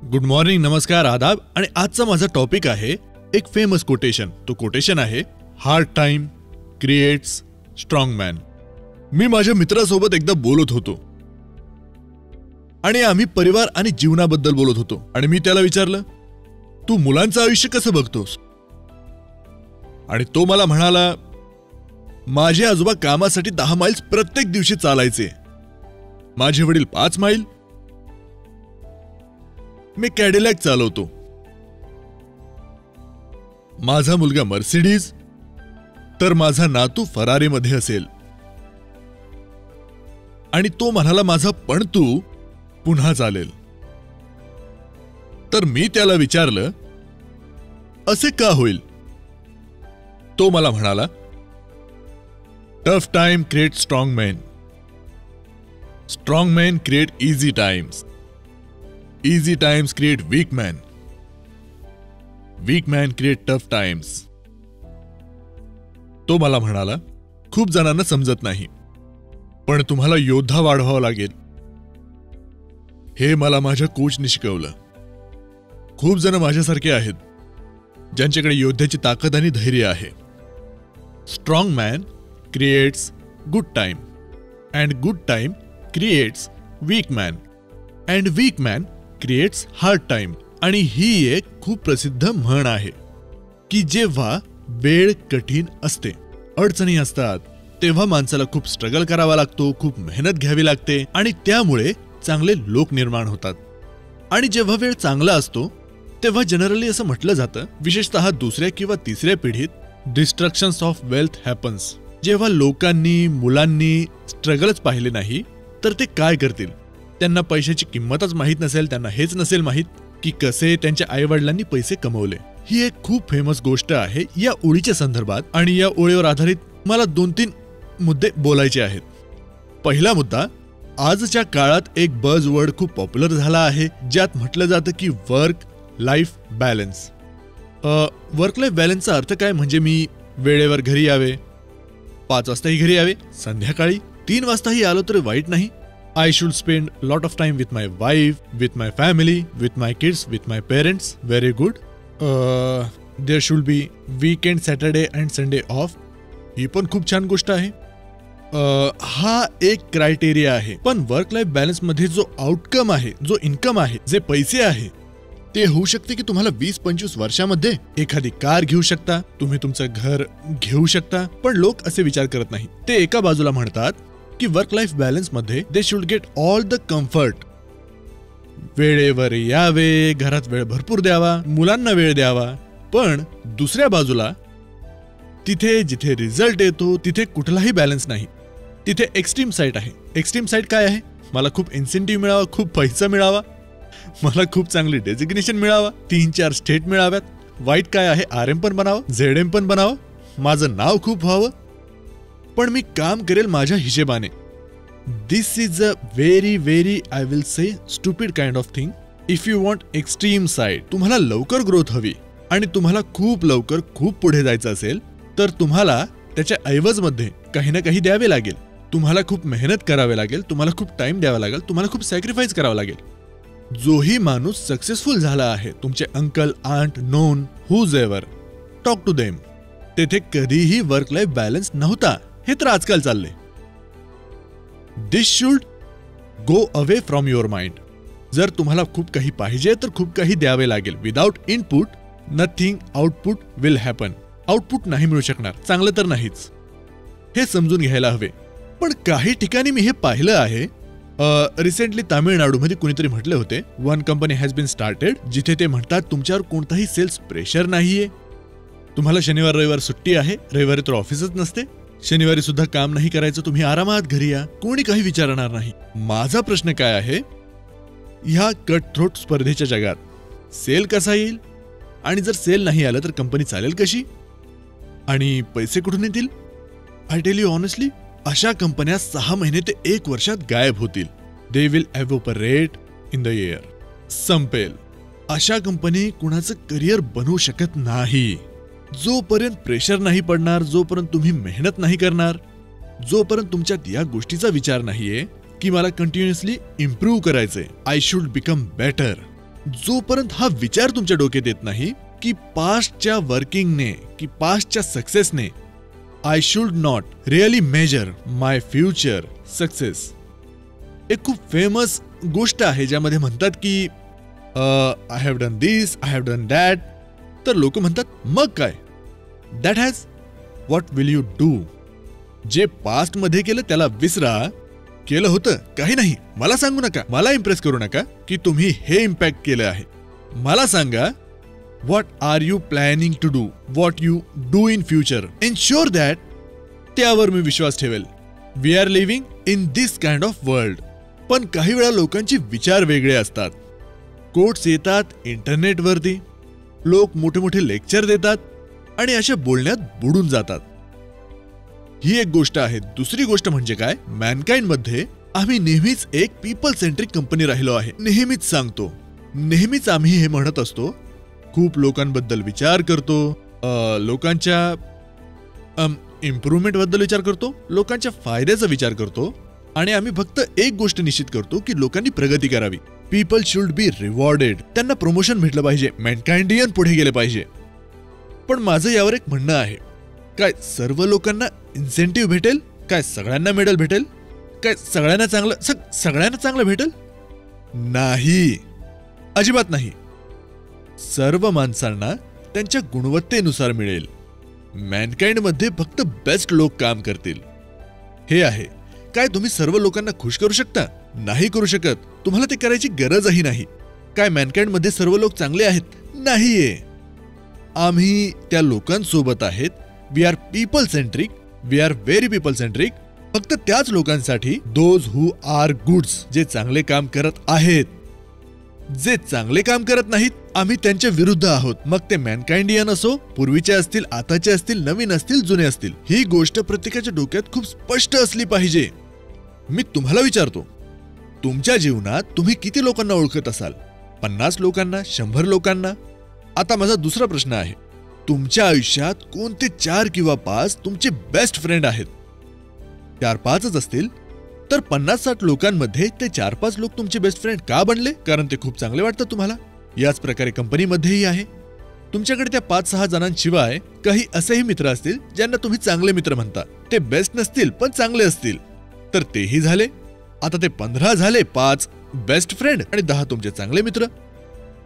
Good morning, नमस्कार, आदाब. आणि आजचा माझा टॉपिक आहे एक फेमस कोटेशन. तो कोटेशन आहे hard time creates strong man. मी माझ्या मित्रासोबत एकदा बोलत होतो आणि आम्ही परिवार आणि जीवनाबद्दल बोलत होतो. आणि मी त्याला विचारलं, तू मुलांचं आयुष्य कसं बघतोस? आणि तो मला म्हणाला, माझे आजोबा कामासाठी 10 मैल प्रत्येक दिवशी चालायचे. माझे वडील 5 मैल. मी कॅडिलॅक चालवतो. माझा मुलगा मर्सिडीज, तर माझा नातू फरारीमध्ये असेल. आणि तो म्हणाला, माझा पणतू पुन्हा चालेल. तर मी त्याला विचारलं, असे का होईल? तो मला म्हणाला, tough time create strong man. Strong man create easy times. Easy times create weak man. Weak man create tough times. तो मला म्हणाला, खूप जणांना समजत नाही, पण तुम्हाला योद्धा वाढवावं लागेल. हे मला माझ्या कोचने शिकवलं. खूप जण माझ्यासारखे आहेत, ज्यांच्याकडे योद्ध्याची ताकद आणि धैर्य आहे. Strong man creates good time and good time creates weak man and weak man creates hard time. आणि ही एक खूप प्रसिद्ध म्हण आहे की जेव्हा वेळ कठीण असते, अडचणी असतात, तेव्हा माणसाला खूप स्ट्रगल करावा लागतो, खूप मेहनत घ्यावी लागते आणि त्यामुळे चांगले लोक निर्माण होतात. आणि जेव्हा वेळ चांगला असतो तेव्हा जनरली असं म्हटलं जातं, विशेषतः दुसऱ्या किंवा तिसऱ्या पिढीत, डिस्ट्रक्शन्स ऑफ वेल्थ हॅपन्स. जेव्हा लोकांनी, मुलांनी स्ट्रगलच पाहिले नाही तर ते काय करतील? त्यांना पैशाची किंमतच माहीत नसेल, त्यांना हेच नसेल माहीत की कसे त्यांच्या आईवडिलांनी पैसे कमवले. ही एक खूप फेमस गोष्ट आहे या ओळीच्या संदर्भात. आणि या ओळीवर आधारित मला 2-3 मुद्दे बोलायचे आहेत. पहिला मुद्दा, आजच्या काळात एक बज वर्ड खूप पॉप्युलर झाला आहे, ज्यात म्हटलं जातं की work life balance. Work life बॅलन्सचा अर्थ काय? म्हणजे मी वेळेवर घरी यावे, 5 वाजताही घरी यावे, संध्याकाळी 3 वाजताही आलो तर वाईट नाही. I should spend a lot of time with my wife, with my family, with my kids, with my parents. Very good. There should be weekend, Saturday and Sunday off. ही पण खूप छान गोष्ट आहे. हा एक क्रायटेरिया आहे. पण वर्क लाईफ बॅलन्स मध्ये जो आउटकम आहे, जो इन्कम आहे, जे पैसे आहे, ते होऊ शकते की तुम्हाला 20-25 वर्षामध्ये एखादी कार घेऊ शकता, तुम्ही तुमचं घर घेऊ शकता. पण लोक असे विचार करत नाही. ते एका बाजूला म्हणतात की वर्क लाईफ बॅलन्स मध्ये they should get all the comfort. वेळेवर यावे, घरात वेळ भरपूर द्यावा, मुलांना वेळ द्यावा. पण दुसऱ्या बाजूला तिथे जिथे रिझल्ट येतो तिथे कुठलाही बॅलन्स नाही. तिथे एक्स्ट्रीम साईड आहे. एक्स्ट्रीम साईड काय आहे? मला खूप इन्सेंटिव्ह मिळावा, खूप पैसा मिळावा, मला खूप चांगली डेझिग्नेशन मिळावा, 3-4 स्टेट मिळाव्यात. वाईट काय आहे? RM पण बनावं, ZM पण बनावं, माझं नाव खूप व्हावं, पण मी काम करेल माझ्या हिशेबाने. This is a very I will say stupid kind of thing. If you want extreme side, तुम्हाला लवकर ग्रोथ हवी आणि तुम्हाला खूप लवकर खूप पुढे जायचं असेल तर तुम्हाला त्याच्या ऐवजमध्ये काही ना काही द्यावे लागेल. तुम्हाला खूप मेहनत करावी लागेल, तुम्हाला खूप टाइम द्यावा लागेल, तुम्हाला खूप सॅक्रिफाईस करावं लागेल. जोही माणूस सक्सेसफुल झाला आहे, तुमचे uncle, aunt, known, whose ever, talk to them, तेथे कधीही वर्क लाईफ बॅलन्स नव्हता. हे तर आजकाल चालले. This should go away from your mind. जर तुम्हाला खूप काही पाहिजे तर खूप काही द्यावे लागेल. Without input nothing output will happen. Output नाही मिळू शकणार, चांगलं तर नाहीच. हे समजून घ्यायला हवे. पण काही ठिकाणी मी हे पाहिलं आहे. रिसेंटली तामिळनाडूमध्ये कुणीतरी म्हटले होते, one company has been started, जिथे ते म्हणतात तुमच्यावर कोणताही सेल्स प्रेशर नाहीये. तुम्हाला शनिवार रविवार सुट्टी आहे, रविवारी तर ऑफिसच नसते, शनिवारी सुद्धा काम नाही करायचं, तुम्ही आरामात घरी या, कोणी काही विचारणार नाही. माझा प्रश्न काय आहे, ह्या कट थ्रोट स्पर्धेच्या जगात सेल कसा येईल? आणि जर सेल नाही आलं तर कंपनी चालेल कशी? आणि पैसे कुठून येतील? आय टेल यू ऑनेस्टली, अशा कंपन्या 6 महिने ते 1 वर्षात गायब होतील. They will evaporate in the air. संपेल. अशा कंपनी कुणाचं करिअर बनवू शकत नाही. जोपर्यंत प्रेशर नाही पडणार, जोपर्यंत तुम्ही मेहनत नाही करणार, जोपर्यंत तुमच्यात या गोष्टीचा विचार नाहीये की मला कंटिन्युअसली इम्प्रूव्ह करायचंय, आय शुड बिकम बेटर, जोपर्यंत हा विचार तुमच्या डोक्यात येत नाही की पास्टच्या वर्किंगने की पास्टच्या सक्सेसने I should not really measure my future success. एक खूप फेमस गोष्ट आहे ज्यामध्ये म्हणतात की I have done this, I have done that. तर लोक म्हणतात मग काय, that has what will you do. जे पास्ट मध्ये केलं त्याला विसरा. केलं होतं काही नाही, मला सांगू नका, मला इम्प्रेस करू नका की तुम्ही हे इम्पॅक्ट केलं आहे. मला सांगा what are you planning to do, what you do in future. Ensure that त्यावर मी विश्वास ठेवेल. We are living in this kind of world. पण काही वेळा लोकांचे विचार वेगळे असतात. कोट्स येतात इंटरनेटवरती, लोक मोठे मोठे लेक्चर देतात आणि अशा बोलण्यात बुडून जातात. ही एक गोष्ट आहे. दुसरी गोष्ट म्हणजे काय, मॅनकाइंड मध्ये आम्ही नेहमीच एक पीपल सेंट्रिक कंपनी राहिलो आहे. नेहमीच सांगतो, नेहमीच आम्ही हे म्हणत असतो, खूप लोकांबद्दल विचार करतो, लोकांच्या इम्प्रूव्हमेंट बद्दल विचार करतो, लोकांच्या फायद्याचा विचार करतो आणि आम्ही फक्त एक गोष्ट निश्चित करतो की लोकांनी प्रगती करावी. People should be rewarded. त्यांना प्रमोशन भेटलं पाहिजे, मॅनकाइंडियन पुढे गेले पाहिजे. पण माझं यावर एक म्हणणं आहे, काय सर्व लोकांना इन्सेंटिव्ह भेटेल? काय सगळ्यांना मेडल भेटेल? काय सगळ्यांना चांगलं भेटेल? नाही, अजिबात नाही. सर्व माणसांना त्यांच्या गुणवत्तेनुसार मिळेल. मॅनकाइंड मध्ये फक्त बेस्ट लोक काम करतील. हे आहे. काय तुम्ही सर्व लोकांना खुश करू शकता? नाही करू शकत. तुम्हाला ते करायची गरजही नाही. काय मॅनकाइंड मध्ये सर्व लोक चांगले आहेत? नाहीये. आम्ही त्या लोकांसोबत आहेत. We are people centric, we are very people centric. फक्त त्याच लोकांसाठी, दोज हू आर गुड्स, जे चांगले काम करत आहेत. जे चांगले काम करत नाहीत, आम्ही त्यांच्या विरुद्ध आहोत. मग ते मॅनकाइंडियन असो, पूर्वीचे असतील, आताचे असतील, नवीन असतील, जुने असतील. ही गोष्ट प्रत्येकाच्या डोक्यात खूप स्पष्ट असली पाहिजे. मी तुम्हाला विचारतो, तुमच्या जीवनात तुम्ही किती लोकांना ओळखत असाल? 50 लोकांना, 100 लोकांना? आता माझा दुसरा प्रश्न आहे, तुमच्या आयुष्यात कोणते 4 किंवा 5 तुमचे बेस्ट फ्रेंड आहेत? 4-5च असतील तर 50-60 लोकांमध्ये ते 4-5 लोक तुमचे बेस्ट फ्रेंड का बनले? कारण ते खूप चांगले वाटतात तुम्हाला. याच प्रकारे कंपनीमध्येही आहे. तुमच्याकडे त्या 5-6 जणांशिवाय काही असेही मित्र असतील ज्यांना तुम्ही चांगले मित्र म्हणता. ते बेस्ट नसतील पण चांगले असतील, तर तेही झाले. आता ते 15 झाले, 5 बेस्ट फ्रेंड आणि 10 तुमचे चांगले मित्र.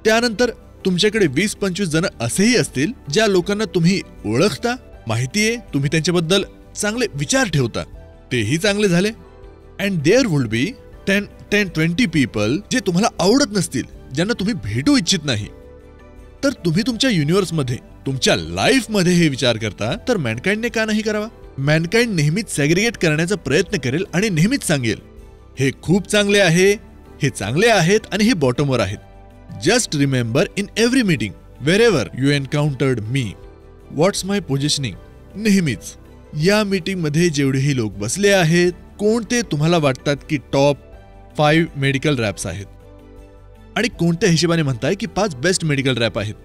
त्यानंतर तुमच्याकडे 20-25 जण असेही असतील ज्या लोकांना तुम्ही ओळखता, माहितीये, तुम्ही त्यांच्याबद्दल चांगले विचार ठेवता. तेही चांगले झाले. And there would be 10-20 people जे तुम्हाला आवडत नसतील, ज्यांना तुम्ही भेटू इच्छित नाही. तर तुम्ही तुमच्या युनिव्हर्समध्ये, तुमच्या लाईफमध्ये हे विचार करता, तर मॅनकाइंडने का नाही करावा? मॅनकाइंड नेहमीच सॅग्रिगेट करण्याचा प्रयत्न करेल आणि नेहमीच सांगेल, हे खूप चांगले आहे, हे चांगले आहेत आणि हे बॉटमवर आहेत. Just remember in every meeting, wherever you encountered me, what's my positioning. नेहमीच या मीटिंग मध्ये जेवढेही लोक बसले आहेत, कोणते तुम्हाला वाटतात की टॉप 5 मेडिकल रॅप्स आहेत आणि कोणत्या हिशोबाने म्हणताय की 5 बेस्ट मेडिकल रॅप आहेत?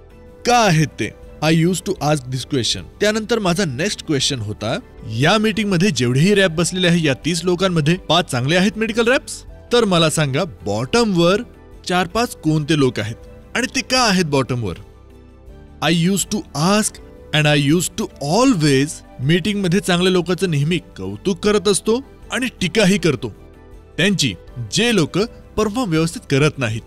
का आहेत ते? I use to ask this question. त्यानंतर माझा नेक्स्ट क्वेश्चन होता, या मीटिंग मध्ये जेवढेही रॅप बसलेले आहे, या 30 लोकांमध्ये 5 चांगले आहेत मेडिकल रॅप्स? तर मला सांगा, बॉटमवर 4-5 कोणते लोक आहेत आणि ते का आहेत बॉटमवर? I use to ask and I use to always. Meeting मध्ये चांगल्या लोकांचं नेहमी कौतुक करत असतो आणि टीकाही करतो त्यांची, जे लोक परफॉर्म व्यवस्थित करत नाहीत.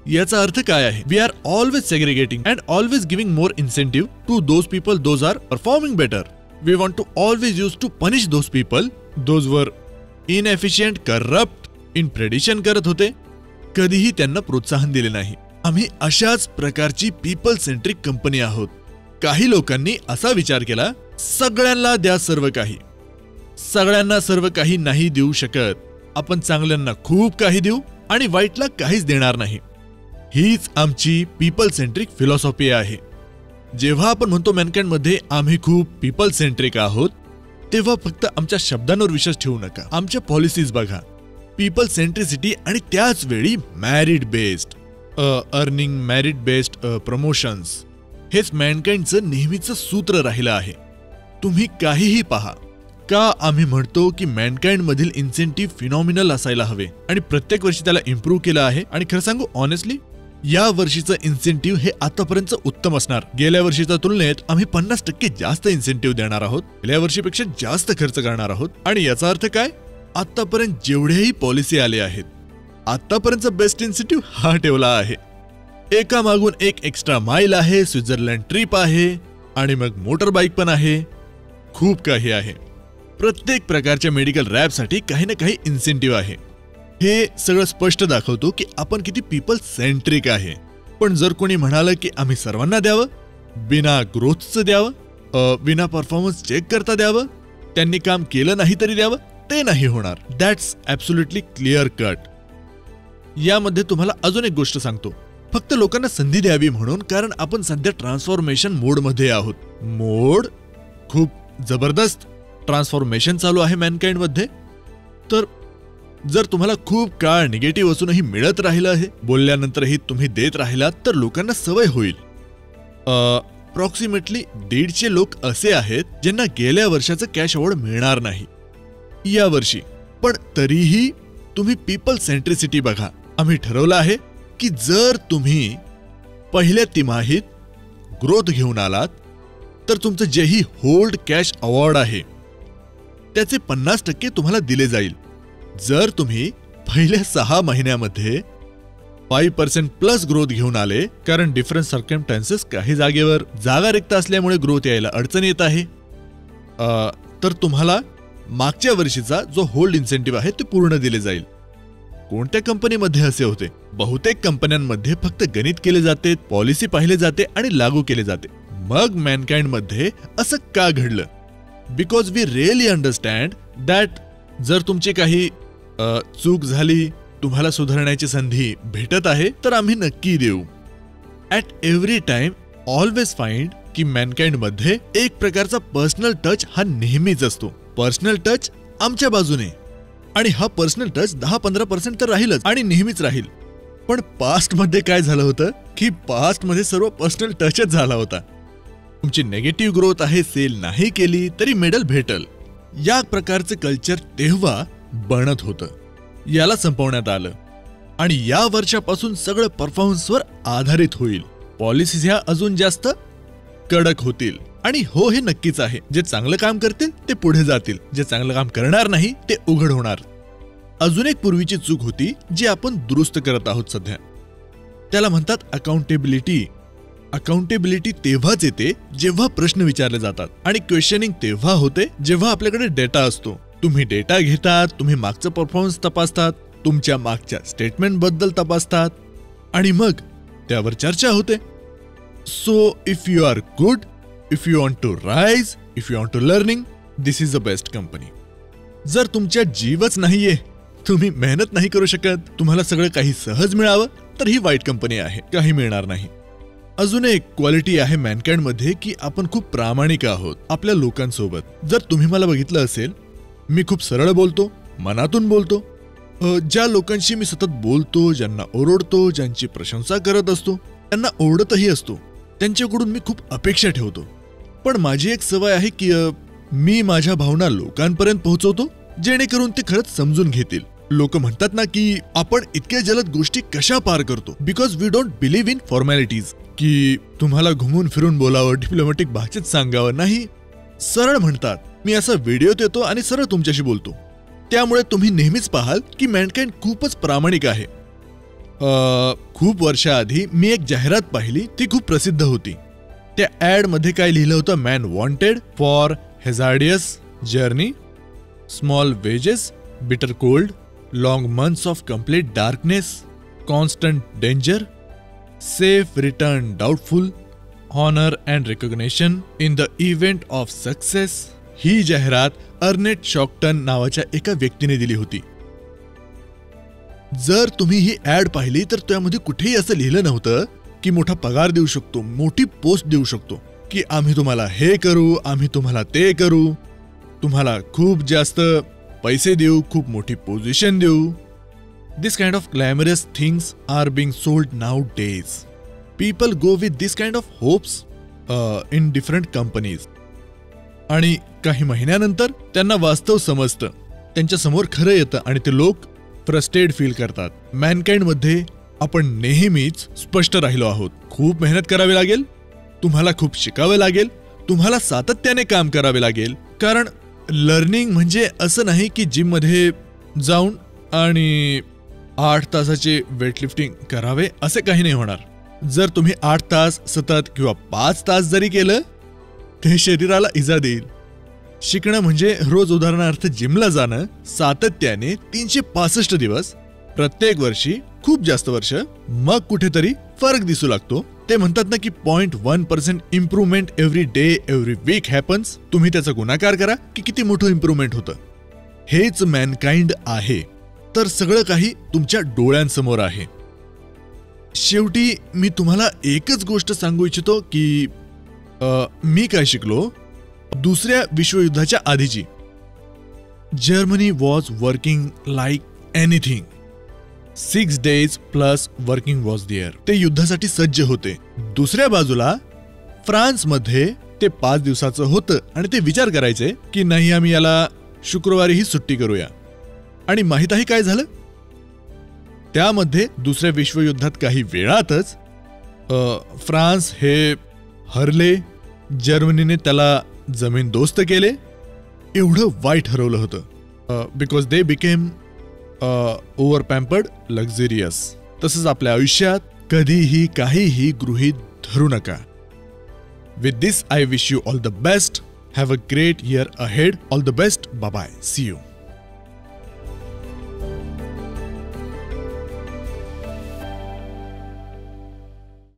याचा अर्थ काय आहे? We are always segregating and always giving more incentive to those people those are performing better. We want to always use to punish those people those were inefficient, corrupt, in prediction करत होते. कधीही त्यांना प्रोत्साहन दिले नाही. आम्ही अशाच प्रकारची पीपल सेंट्रिक कंपनी आहोत. काही लोकांनी असा विचार केला, सगळ्यांना द्या सर्व काही. सगळ्यांना सर्व काही नाही देऊ शकत. आपण चांगल्यांना खूप काही देऊ आणि वाईटला काहीच देणार नाही. हीच आमची पीपल सेंट्रिक फिलॉसॉफी आहे. जेव्हा आपण म्हणतो मॅनकाइंड मध्ये आम्ही खूप पीपल सेंट्रिक आहोत, तेव्हा फक्त आमच्या शब्दांवर विश्वास ठेवू नका. आमच्या पॉलिसीज बघा. पीपल सेंट्रिसिटी आणि त्याच वेळी merit based earning, merit based promotions, हेच मॅनकाइंडचं नेहमीचं सूत्र राहिलं आहे. तुम्ही काहीही पहा. का आम्ही म्हणतो की मॅनकाइंड मधील इन्सेंटिव्ह फिनॉमिनल असायला हवे आणि प्रत्येक वर्षी त्याला इम्प्रूव्ह केलं आहे. आणि खरं सांगू, ऑनेस्टली या वर्षीचं इन्सेंटिव्ह हे आतापर्यंत उत्तम असणार. गेल्या वर्षीच्या तुलनेत आम्ही 50% जास्त इन्सेंटिव्ह देणार आहोत. गेल्या वर्षीपेक्षा जास्त खर्च करणार आहोत. आणि याचा अर्थ काय? आतापर्यंत जेवढेही पॉलिसी आले आहेत, आतापर्यंत बेस्ट इन्सेंटिव्ह हा ठेवला आहे. एका मागून एक एक्स्ट्रा माईल आहे, स्वित्झर्लंड ट्रिप आहे, आणि मग मोटर बाईक पण आहे. खूप काही आहे. प्रत्येक प्रकारच्या मेडिकल रॅपसाठी काही ना काही इन्सेंटिव्ह आहे. हे सगळं स्पष्ट दाखवतो की आपण किती पीपल सेंट्रिक आहे. पण जर कोणी म्हणालं की आम्ही सर्वांना द्यावं, बिना ग्रोथचं द्यावं, बिना परफॉर्मन्स चेक करता द्यावं, त्यांनी काम केलं नाही तरी द्यावं, ते नाही होणार. That's absolutely clear cut. यामध्ये तुम्हाला अजून एक गोष्ट सांगतो. फक्त लोकांना संधी द्यावी म्हणून, कारण आपण सध्या ट्रान्सफॉर्मेशन मोडमध्ये आहोत. मोड खूप जबरदस्त ट्रान्सफॉर्मेशन चालू आहे मॅनकाइंड मध्ये. तर जर तुम्हाला खूप काळ निगेटिव्ह असूनही मिळत राहिलं आहे, बोलल्यानंतरही तुम्ही देत राहिलात, तर लोकांना सवय होईल. अप्रॉक्सिमेटली 150 लोक असे आहेत ज्यांना गेल्या वर्षाचं कॅश अवॉर्ड मिळणार नाही या वर्षी. पण तरीही तुम्ही पीपल सेंट्रिसिटी बघा. आम्ही ठरवलं आहे की जर तुम्ही पहिल्या तिमाहीत ग्रोथ घेऊन आलात, तर तुमचं जेही होल्ड कॅश अवॉर्ड आहे त्याचे 50% तुम्हाला दिले जाईल. जर तुम्ही पहिल्या 6 महिन्यामध्ये 5% प्लस ग्रोथ घेऊन आले, कारण डिफरंट सर्कमस्टन्सेस, काही जागेवर जागा रिक्त असल्यामुळे ग्रोथ यायला अडचण येत आहे, तर तुम्हाला मागच्या वर्षीचा जो होल्ड इन्सेंटिव्ह आहे ते पूर्ण दिले जाईल. कोणत्या कंपनीमध्ये असे होते? बहुतेक कंपन्यांमध्ये फक्त गणित केले जाते, पॉलिसी पाहिले जाते आणि लागू केले जाते. मग मॅनकाइंड मध्ये असं का घडलं? Because we really understand that जर तुमची काही चूक झाली, तुम्हाला सुधारण्याची संधी भेटत आहे, तर आम्ही नक्की देऊ. At every time always find की मॅनकाइंड मध्ये एक प्रकारचा पर्सनल टच हा नेहमीच असतो. पर्सनल टच आमच्या बाजूने, आणि हा पर्सनल टच 10-15% तर राहीलच आणि नेहमीच राहील. पण पास्ट मध्ये काय झालं होतं की पास्ट मध्ये सर्व पर्सनल टचच झाला होता. तुमची नेगेटिव्ह ग्रोथ आहे, सेल नाही केली तरी मेडल भेटल, या प्रकारचे कल्चर तेव्हा बनत होतं. याला संपवण्यात आलं आणि या वर्षापासून सगळं परफॉर्मन्सवर आधारित होईल. पॉलिसीज ह्या अजून जास्त कडक होतील. आणि हो, हे नक्कीच आहे, जे चांगलं काम करतील ते पुढे जातील, जे चांगलं काम करणार नाही ते उघड होणार. अजून एक पूर्वीची चूक होती जी आपण दुरुस्त करत आहोत सध्या. त्याला म्हणतात अकाउंटेबिलिटी. अकाउंटेबिलिटी तेव्हाच येते जेव्हा प्रश्न विचारले जातात, आणि क्वेश्चनिंग तेव्हा होते जेव्हा आपल्याकडे डेटा असतो. तुम्ही डेटा घेतात, तुम्ही मागचं परफॉर्मन्स तपासतात, तुमच्या मागच्या स्टेटमेंट बद्दल तपासतात, आणि मग त्यावर चर्चा होते. So if you are good, if you want to rise, if you want to learning, this is the best company. जर तुमच्या जीवच नाहीये, तुम्ही मेहनत नाही करू शकत, तुम्हाला सगळं काही सहज मिळावं, तर ही वाईट कंपनी आहे, काही मिळणार नाही. अजून एक क्वालिटी आहे मॅनकाइंड मध्ये की आपण खूप प्रामाणिक आहोत आपल्या लोकांसोबत. जर तुम्ही मला बघितलं असेल, मी खूप सरळ बोलतो, मनातून बोलतो. ज्या लोकांशी मी सतत बोलतो, ज्यांना ओरडतो, ज्यांची प्रशंसा करत असतो, त्यांना ओरडतही असतो, त्यांच्याकडून मी खूप अपेक्षा ठेवतो. पण माझी एक सवय आहे की मी माझ्या भावना लोकांपर्यंत पोहोचवतो, जेणेकरून ते खरंच समजून घेतील. लोक म्हणतात ना की आपण इतक्या जलद गोष्टी कशा पार करतो, because we don't believe in formalities, की तुम्हाला घुमून फिरून बोलावं, डिप्लोमॅटिक भाषेत सांगावं. नाही, सरळ म्हणतात. मी असा व्हिडिओ देतो आणि सरळ तुमच्याशी बोलतो. त्यामुळे तुम्ही नेहमीच पाहाल की मॅनकाइंड खूपच प्रामाणिक आहे. खूप वर्षाआधी मी एक जाहिरात पाहिली, ती खूप प्रसिद्ध होती. त्या ऍड मध्ये काय लिहिलं होतं? Man wanted for hazardous journey, small wages, bitter cold, long months of complete darkness, constant danger, safe return doubtful, honor and recognition in the event of success. ही जाहिरात अर्नेट शॉक्टन नावाच्या एका व्यक्तीने दिली होती. जर तुम्ही ही ऍड पाहिली तर त्यामध्ये कुठेही असं लिहिलं नव्हतं की मोठा पगार देऊ शकतो, मोठी पोस्ट देऊ शकतो, की आम्ही तुम्हाला हे करू, आम्ही तुम्हाला ते करू, तुम्हाला खूप जास्त पैसे देऊ, खूप मोठी पोझिशन देऊ. This kind of glamorous things are being sold nowadays. People go with this kind of hopes in different companies. आणि काही महिन्यानंतर त्यांना वास्तव समजतं, त्यांच्या समोर खरं येतं आणि ते लोक फ्रस्ट्रेट फील करतात. मॅनकाइंड मध्ये आपण नेहमीच स्पष्ट राहिलो आहोत. खूप मेहनत करावी लागेल, तुम्हाला खूप शिकावे लागेल, तुम्हाला सातत्याने काम करावे लागेल. कारण लर्निंग म्हणजे असं नाही की जिम मध्ये जाऊन आणि 8 तासाचे वेटलिफ्टिंग करावे असे काही नाही होणार. जर तुम्ही 8 तास सतत किंवा 5 तास जरी केलं ते शरीराला इजा देईल. शिकणं म्हणजे रोज उदाहरणार्थ जिमला जाणं सातत्याने 365 दिवस, प्रत्येक वर्षी खूप जास्त वर्ष, मग कुठेतरी फरक दिसू लागतो. ते म्हणतात ना की 0.1% improvement every day every week happens. तुम्ही त्याचा गुणाकार करा की किती मोठं इम्प्रूव्हमेंट होतं. हेच मॅनकाइंड आहे. तर सगळं काही तुमच्या डोळ्यांसमोर आहे. शेवटी मी तुम्हाला एकच गोष्ट सांगू इच्छितो की मी काय शिकलो दुसऱ्या विश्वयुद्धाच्या आधीची. Germany was working like anything. 6 days plus working was there. ते युद्धासाठी सज्ज होते. दुसऱ्या बाजूला फ्रान्समध्ये ते 5 दिवसाचं होतं आणि ते विचार करायचे की नाही आम्ही याला शुक्रवारीही सुट्टी करूया. आणि माहित आहे काय झालं? त्यामध्ये दुसऱ्या विश्वयुद्धात काही वेळातच फ्रान्स हे हरले. जर्मनीने त्याला जमीनदोस्त केले. एवढं वाईट ठरवलं होतं. Because they became over pampered luxurious. तसंच आपल्या आयुष्यात कधीही काहीही गृहीत धरू नका. With this I wish you all the best. Have a great year ahead. All the best. Bye bye. See you.